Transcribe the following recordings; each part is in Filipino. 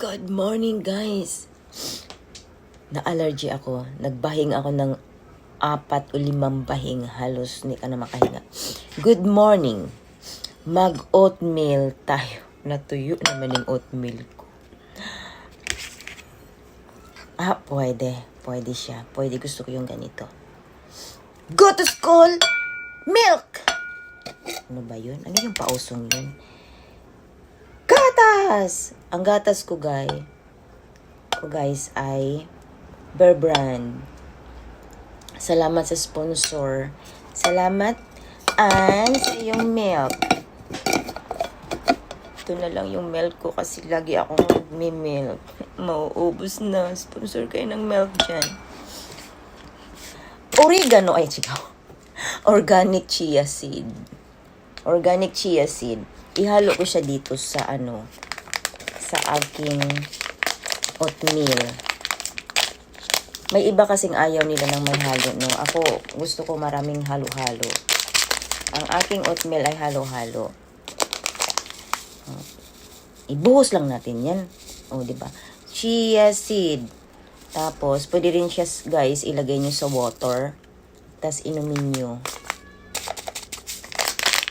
Good morning, guys. Na-allergy ako. Nagbahing ako ng 4 o 5 bahing. Halos hindi ka na makahinga. Good morning. Mag-oatmeal tayo. Natuyo naman yung oatmeal ko. Pwede. Pwede siya. Pwede, gusto ko yung ganito. Go to school! Milk! Ano ba yun? Ano yung pausong yun? Gatas! Ang gatas ko, guys, ay Bear Brand. Salamat sa sponsor. Salamat sa iyong milk. Ito na lang yung milk ko kasi lagi akong nagmi-milk. Mauubos na. Sponsor kayo ng milk dyan. Oregano. Ay, chikaw. Organic chia seed. Organic chia seed. Ihalo ko siya dito sa sa aking oatmeal. May iba kasing ayaw nila ng may halo, no? Ako, gusto ko maraming halo-halo. Ang aking oatmeal ay halo-halo. Ibuhos lang natin yan. O, diba? Chia seed. Tapos, pwede rin siya, guys, ilagay nyo sa water. Tapos, inumin nyo.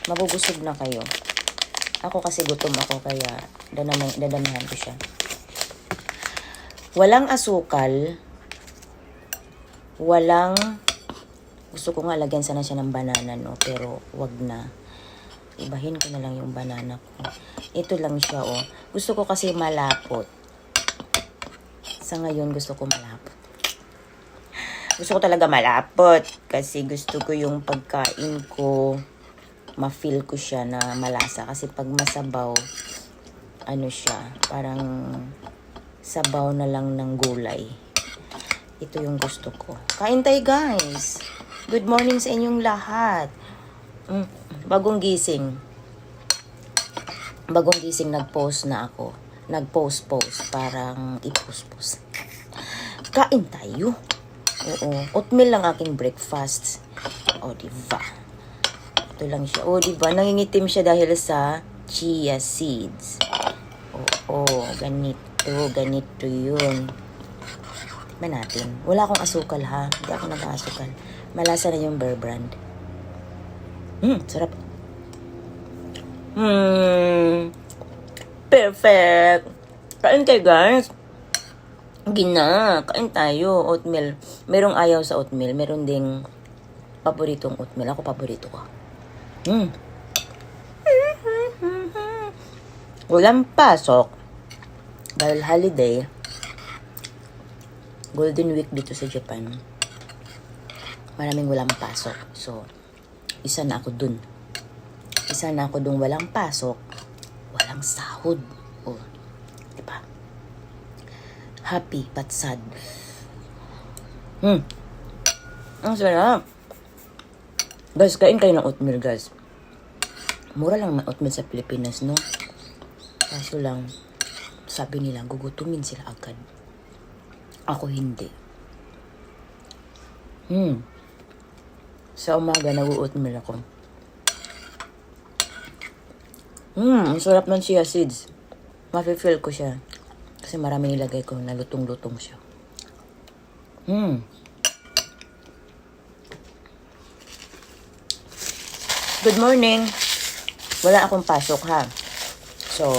Mabubusog na kayo. Ako kasi gutom ako, kaya dadamihan ko siya. Walang asukal. Gusto ko nga lagyan sana siya ng banana, no? Pero wag na. Ibahin ko na lang yung banana ko. Ito lang siya, oh. Gusto ko kasi malapot. Sa ngayon, gusto ko malapot. Gusto ko talaga malapot. Kasi gusto ko yung pagkain ko, ma-feel ko siya na malasa. Kasi pag masabaw, siya, parang sabaw na lang ng gulay. Ito yung gusto ko. Kain tayo, guys. Good morning sa inyong lahat. Bagong gising. Nag-post na ako. Nag-post. Parang i-post. Kain tayo. Oo. Oatmeal lang aking breakfast. O, diba? Ito lang siya. O, diba? Nangingitim siya dahil sa chia seeds. Oo. Ganito yun. Tignan natin. Wala akong asukal, ha? Hindi ako nag-asukal. Malasa na yung Bear Brand. Sarap. Perfect. Kain tayo, guys. Kain tayo. Oatmeal. Merong ayaw sa oatmeal. Meron ding paboritong oatmeal. Ako, paborito ko. Walang pasok. Dahil holiday. Golden Week dito sa Japan. Maraming walang pasok. So, isa na ako dun. Walang pasok. Walang sahod. Oh, diba? Happy but sad. Ang sarap. Guys, kain kayo ng oatmeal, guys. Mura lang may oatmeal sa Pilipinas, no? Kaso lang, sabi nila, gugutumin sila agad. Ako hindi. Sa umaga, nag-oatmeal ako. Ang sarap ng chia seeds. Mafe-feel ko siya. Kasi marami nilagay ko na lutong-lutong siya. Good morning. Wala akong pasok, ha. So,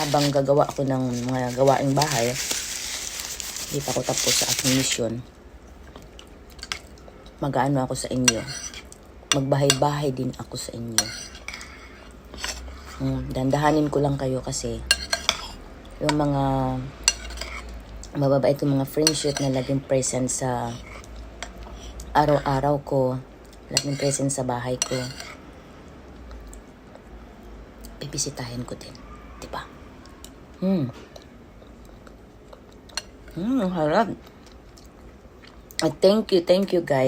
habang gagawa ako ng mga gawaing bahay, hindi pa ako tapos sa aking mission. Mag-aano ako sa inyo. Magbahay-bahay din ako sa inyo. Dandahanin ko lang kayo kasi yung mga mababait yung mga friendship na laging present sa araw-araw ko, laging present sa bahay ko, bibisitahin ko din. Diba? Harap. Thank you guys.